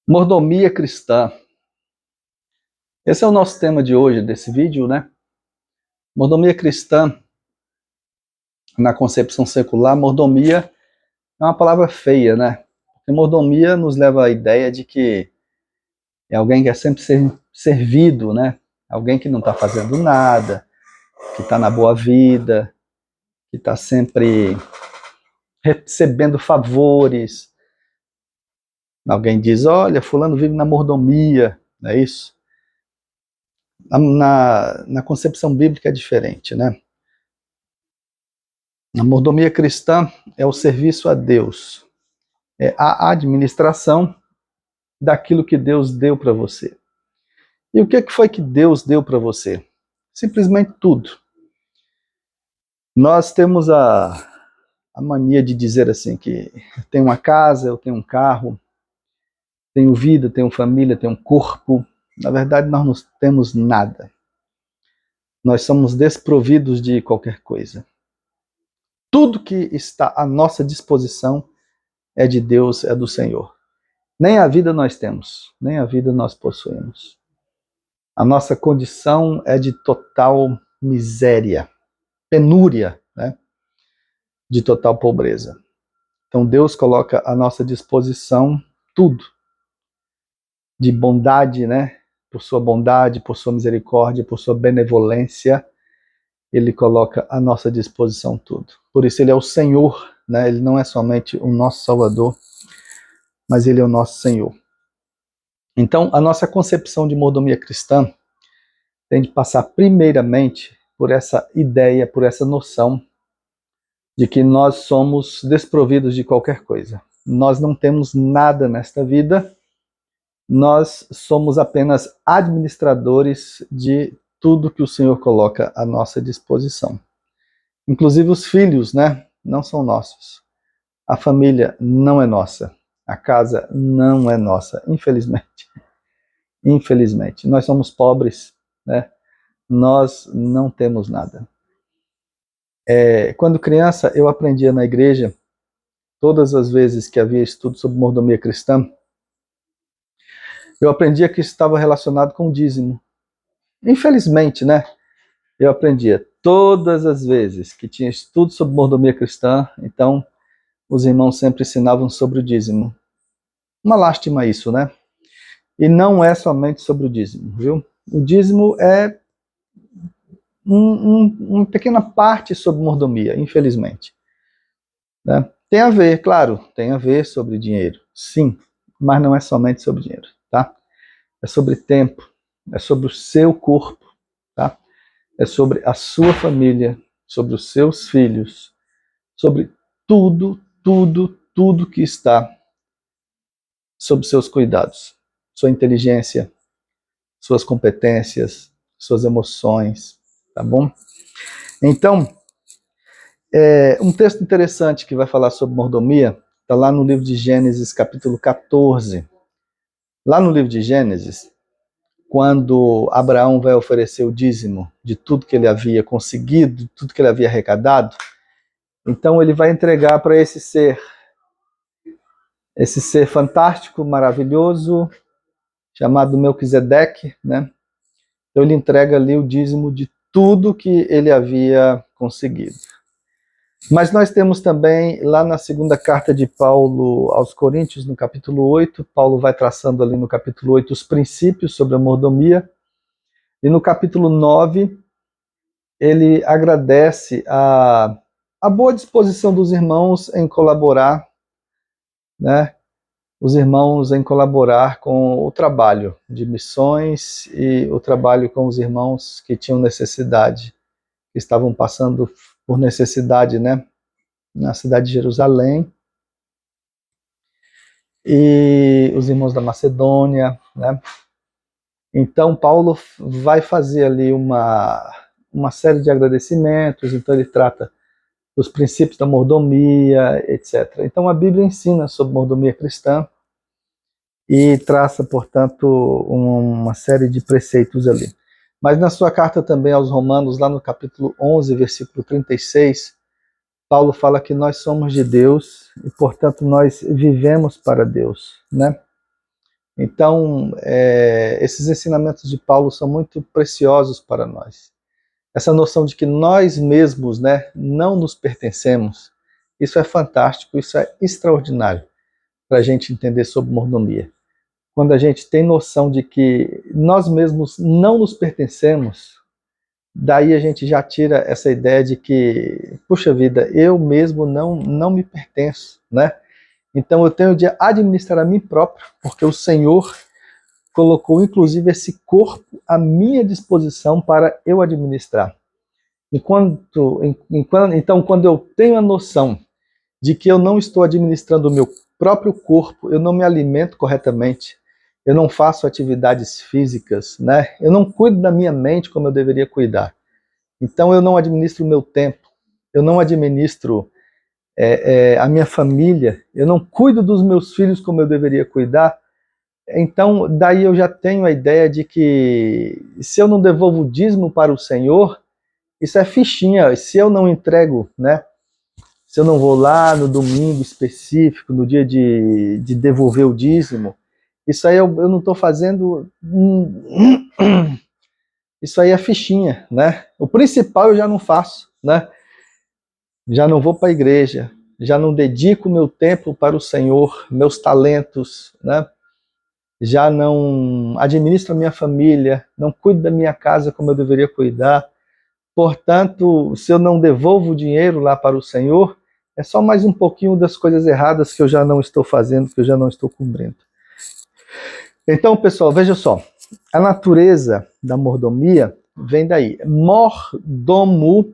Mordomia cristã. Esse é o nosso tema de hoje, desse vídeo, né? Mordomia cristã, na concepção secular, mordomia é uma palavra feia, né? Porque mordomia nos leva à ideia de que é alguém que é sempre servido, né? Alguém que não está fazendo nada, que está na boa vida, que está sempre recebendo favores. Alguém diz, olha, fulano vive na mordomia, não é isso? Na concepção bíblica é diferente, né? A mordomia cristã é o serviço a Deus, é a administração daquilo que Deus deu para você. E o que foi que Deus deu para você? Simplesmente tudo. Nós temos a mania de dizer assim que eu tenho uma casa, eu tenho um carro, tenho vida, tenho família, tenho um corpo. Na verdade, nós não temos nada. Nós somos desprovidos de qualquer coisa. Tudo que está à nossa disposição é de Deus, é do Senhor. Nem a vida nós temos, nem a vida nós possuímos. A nossa condição é de total miséria, penúria, né? De total pobreza. Então Deus coloca à nossa disposição tudo, de bondade, né? Por sua bondade, por sua misericórdia, por sua benevolência, Ele coloca à nossa disposição tudo. Por isso Ele é o Senhor, né? Ele não é somente o nosso Salvador, mas Ele é o nosso Senhor. Então, a nossa concepção de mordomia cristã tem de passar primeiramente por essa ideia, por essa noção de que nós somos desprovidos de qualquer coisa. Nós não temos nada nesta vida, nós somos apenas administradores de tudo que o Senhor coloca à nossa disposição. Inclusive os filhos, né, não são nossos. A família não é nossa. A casa não é nossa, infelizmente. Infelizmente. Nós somos pobres, né? Nós não temos nada. Quando criança, eu aprendia na igreja, todas as vezes que havia estudo sobre mordomia cristã, eu aprendia que isso estava relacionado com o dízimo. Infelizmente, né? Eu aprendia todas as vezes que tinha estudo sobre mordomia cristã, então os irmãos sempre ensinavam sobre o dízimo. Uma lástima isso, né? E não é somente sobre o dízimo, viu? O dízimo é uma pequena parte sobre mordomia, infelizmente. Né? Tem a ver, claro, tem a ver sobre dinheiro, sim, mas não é somente sobre dinheiro, tá? É sobre tempo, é sobre o seu corpo, tá? É sobre a sua família, sobre os seus filhos, sobre tudo, tudo, tudo que está sob seus cuidados. Sua inteligência, suas competências, suas emoções, tá bom? Então, um texto interessante que vai falar sobre mordomia está lá no livro de Gênesis, capítulo 14. Lá no livro de Gênesis, quando Abraão vai oferecer o dízimo de tudo que ele havia conseguido, de tudo que ele havia arrecadado, então ele vai entregar para esse ser fantástico, maravilhoso, chamado Melquisedeque, né? Então ele entrega ali o dízimo de tudo que ele havia conseguido. Mas nós temos também, lá na segunda carta de Paulo aos Coríntios, no capítulo 8, Paulo vai traçando ali no capítulo 8 os princípios sobre a mordomia, e no capítulo 9, ele agradece a boa disposição dos irmãos em colaborar, né? Os irmãos em colaborar com o trabalho de missões e o trabalho com os irmãos que tinham necessidade, que estavam passando por necessidade, né? Na cidade de Jerusalém, e os irmãos da Macedônia, né? Então Paulo vai fazer ali uma série de agradecimentos, então ele trata dos princípios da mordomia, etc. Então a Bíblia ensina sobre mordomia cristã e traça, portanto, uma série de preceitos ali. Mas na sua carta também aos Romanos, lá no capítulo 11, versículo 36, Paulo fala que nós somos de Deus e, portanto, nós vivemos para Deus, né? Então, esses ensinamentos de Paulo são muito preciosos para nós. Essa noção de que nós mesmos, né, não nos pertencemos, isso é fantástico, isso é extraordinário para a gente entender sobre mordomia. Quando a gente tem noção de que nós mesmos não nos pertencemos, daí a gente já tira essa ideia de que, puxa vida, eu mesmo não me pertenço, né? Então eu tenho de administrar a mim próprio, porque o Senhor colocou inclusive esse corpo à minha disposição para eu administrar. Então, quando eu tenho a noção de que eu não estou administrando o meu próprio corpo, eu não me alimento corretamente, eu não faço atividades físicas, né? Eu não cuido da minha mente como eu deveria cuidar. Então eu não administro o meu tempo, eu não administro a minha família, eu não cuido dos meus filhos como eu deveria cuidar. Então daí eu já tenho a ideia de que se eu não devolvo o dízimo para o Senhor, isso é fichinha. Se eu não entrego, né? Se eu não vou lá no domingo específico, no dia de devolver o dízimo, isso aí eu não estou fazendo. Isso aí é fichinha, né? O principal eu já não faço, né? Já não vou para a igreja, já não dedico meu tempo para o Senhor, meus talentos, né? Já não administro a minha família, não cuido da minha casa como eu deveria cuidar. Portanto, se eu não devolvo o dinheiro lá para o Senhor, é só mais um pouquinho das coisas erradas que eu já não estou fazendo, que eu já não estou cumprindo. Então, pessoal, veja só. A natureza da mordomia vem daí. Mordomo,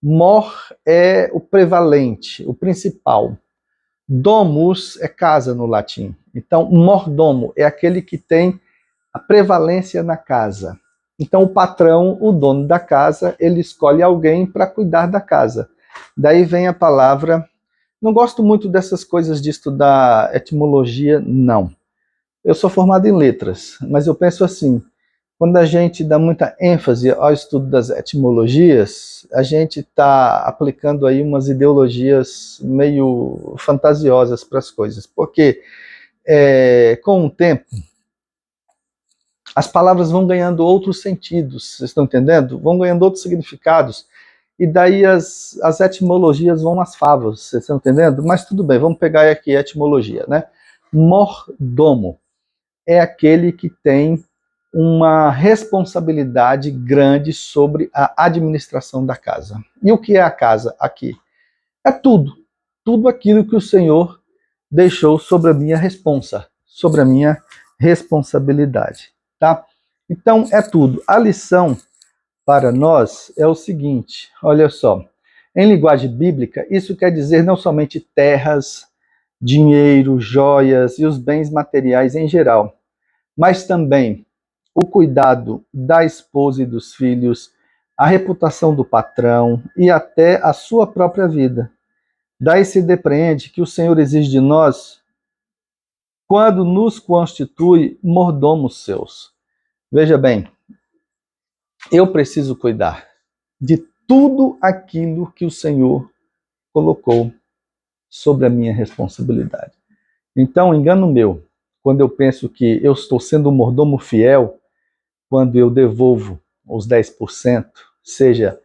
mor é o prevalente, o principal. Domus é casa no latim. Então, mordomo é aquele que tem a prevalência na casa. Então, o patrão, o dono da casa, ele escolhe alguém para cuidar da casa. Daí vem a palavra. Não gosto muito dessas coisas de estudar etimologia, não. Eu sou formado em letras, mas eu penso assim: quando a gente dá muita ênfase ao estudo das etimologias, a gente está aplicando aí umas ideologias meio fantasiosas para as coisas. Porque, com o tempo, as palavras vão ganhando outros sentidos, vocês estão entendendo? Vão ganhando outros significados. E daí as etimologias vão às favas, vocês estão entendendo? Mas tudo bem, vamos pegar aqui a etimologia, né? Mordomo é aquele que tem uma responsabilidade grande sobre a administração da casa. E o que é a casa aqui? É tudo. Tudo aquilo que o Senhor deixou sobre a minha responsa, sobre a minha responsabilidade. Tá? Então é tudo. A lição para nós é o seguinte, olha só. Em linguagem bíblica, isso quer dizer não somente terras, dinheiro, joias e os bens materiais em geral, mas também o cuidado da esposa e dos filhos, a reputação do patrão e até a sua própria vida. Daí se depreende que o Senhor exige de nós quando nos constitui mordomos seus. Veja bem, eu preciso cuidar de tudo aquilo que o Senhor colocou sobre a minha responsabilidade. Então, engano meu, quando eu penso que eu estou sendo um mordomo fiel, quando eu devolvo os 10%, seja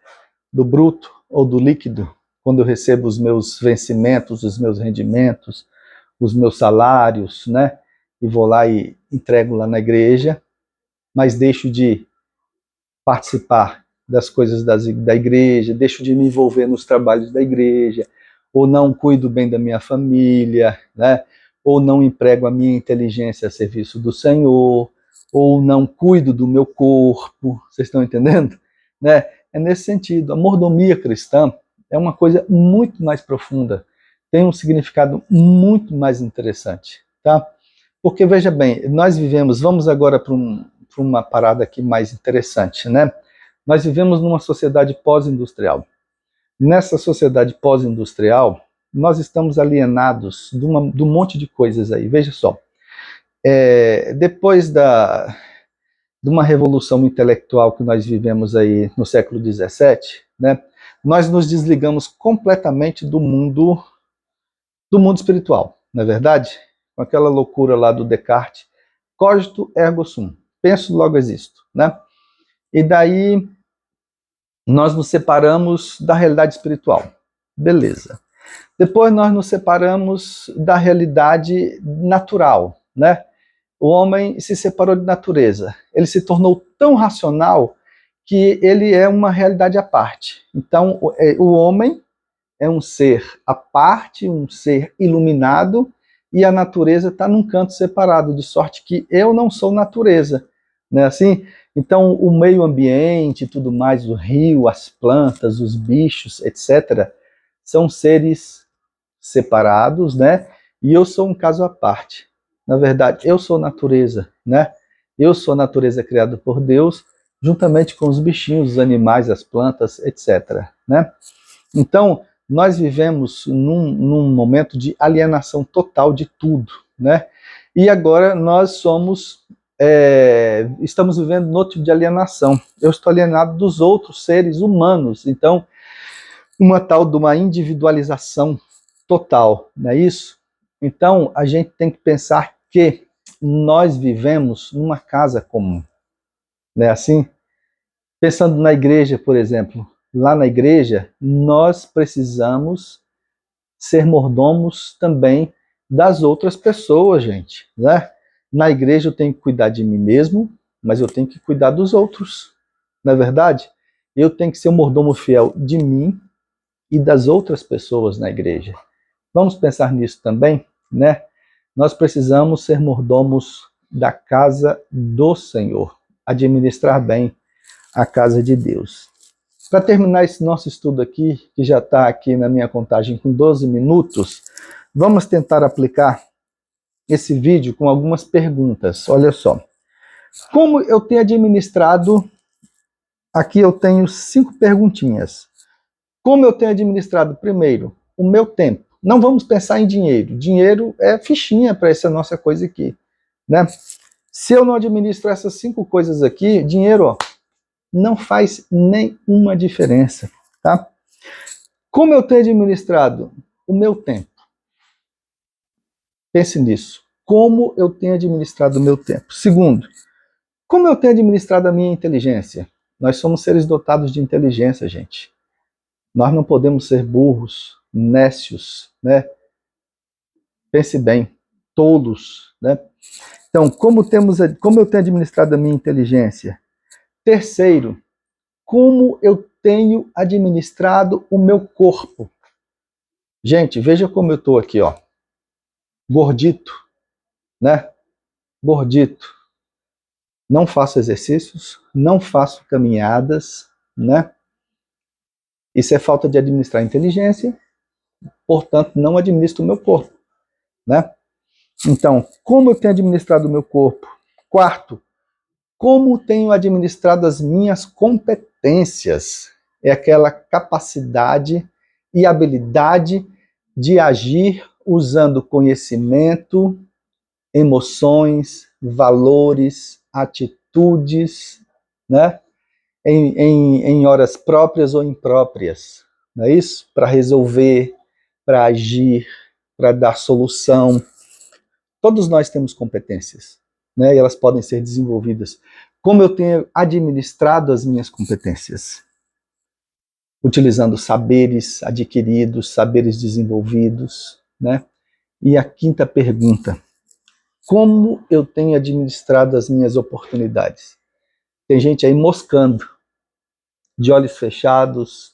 do bruto ou do líquido, quando eu recebo os meus vencimentos, os meus rendimentos, os meus salários, né? E vou lá e entrego lá na igreja, mas deixo de participar das coisas da igreja, deixo de me envolver nos trabalhos da igreja, ou não cuido bem da minha família, né? Ou não emprego a minha inteligência a serviço do Senhor, ou não cuido do meu corpo, vocês estão entendendo? Né? É nesse sentido. A mordomia cristã é uma coisa muito mais profunda, tem um significado muito mais interessante, tá? Porque, veja bem, nós vivemos, vamos agora para uma parada aqui mais interessante, né? Nós vivemos numa sociedade pós-industrial. Nessa sociedade pós-industrial, nós estamos alienados de um monte de coisas aí. Veja só, depois de uma revolução intelectual que nós vivemos aí no século XVII, né, nós nos desligamos completamente do mundo espiritual, não é verdade? Com aquela loucura lá do Descartes, Cogito ergo sum. Penso, logo existo, né? E daí nós nos separamos da realidade espiritual. Beleza. Depois nós nos separamos da realidade natural, né? O homem se separou de natureza. Ele se tornou tão racional que ele é uma realidade à parte. Então, o homem é um ser à parte, um ser iluminado, e a natureza está num canto separado, de sorte que eu não sou natureza, né? Assim, então o meio ambiente, tudo mais, o rio, as plantas, os bichos, etc., são seres separados, né? E eu sou um caso à parte. Na verdade, eu sou natureza, né? Eu sou natureza criada por Deus, juntamente com os bichinhos, os animais, as plantas, etc., né? Então, nós vivemos num momento de alienação total de tudo, né? E agora nós estamos vivendo no tipo de alienação. Eu estou alienado dos outros seres humanos. Então, uma tal de uma individualização total, não é isso? Então, a gente tem que pensar que nós vivemos numa casa comum, não é assim? Pensando na igreja, por exemplo, lá na igreja, nós precisamos ser mordomos também das outras pessoas, gente, né? Na igreja eu tenho que cuidar de mim mesmo, mas eu tenho que cuidar dos outros, não é verdade? Eu tenho que ser um mordomo fiel de mim e das outras pessoas na igreja. Vamos pensar nisso também, né? Nós precisamos ser mordomos da casa do Senhor, administrar bem a casa de Deus. Para terminar esse nosso estudo aqui, que já está aqui na minha contagem com 12 minutos, vamos tentar aplicar esse vídeo com algumas perguntas. Olha só. Como eu tenho administrado... Aqui eu tenho 5 perguntinhas. Como eu tenho administrado, primeiro, o meu tempo? Não vamos pensar em dinheiro. Dinheiro é fichinha para essa nossa coisa aqui, né? Se eu não administro essas 5 coisas aqui, dinheiro, ó, não faz nenhuma diferença, tá? Como eu tenho administrado o meu tempo? Pense nisso. Como eu tenho administrado o meu tempo? Segundo, como eu tenho administrado a minha inteligência? Nós somos seres dotados de inteligência, gente. Nós não podemos ser burros, nécios, né? Pense bem, tolos, né? Então, como eu tenho administrado a minha inteligência? Terceiro, como eu tenho administrado o meu corpo? Gente, veja como eu estou aqui, ó. Gordito, né? Gordito. Não faço exercícios, não faço caminhadas, né? Isso é falta de administrar a inteligência, portanto, não administro o meu corpo, né? Então, como eu tenho administrado o meu corpo? Quarto, como tenho administrado as minhas competências? É aquela capacidade e habilidade de agir usando conhecimento, emoções, valores, atitudes, né? Em horas próprias ou impróprias, não é isso? Para resolver, para agir, para dar solução. Todos nós temos competências, né? E elas podem ser desenvolvidas. Como eu tenho administrado as minhas competências? Utilizando saberes adquiridos, saberes desenvolvidos, né? E a quinta pergunta: como eu tenho administrado as minhas oportunidades? Tem gente aí moscando, de olhos fechados,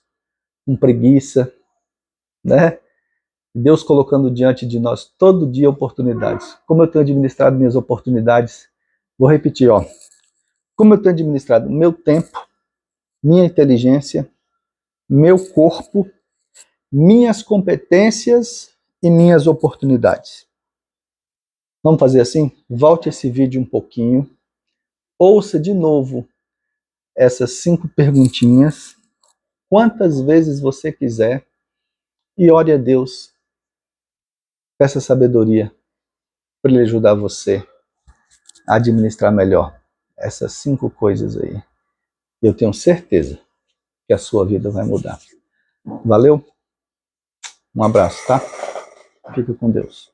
com preguiça, né? Deus colocando diante de nós todo dia oportunidades. Como eu tenho administrado minhas oportunidades? Vou repetir, ó. Como eu tenho administrado meu tempo, minha inteligência, meu corpo, minhas competências e minhas oportunidades. Vamos fazer assim? Volte esse vídeo um pouquinho, ouça de novo essas 5 perguntinhas, quantas vezes você quiser, e ore a Deus, peça sabedoria para Ele ajudar você a administrar melhor essas 5 coisas aí. Eu tenho certeza que a sua vida vai mudar. Valeu? Um abraço, tá? Fica com Deus.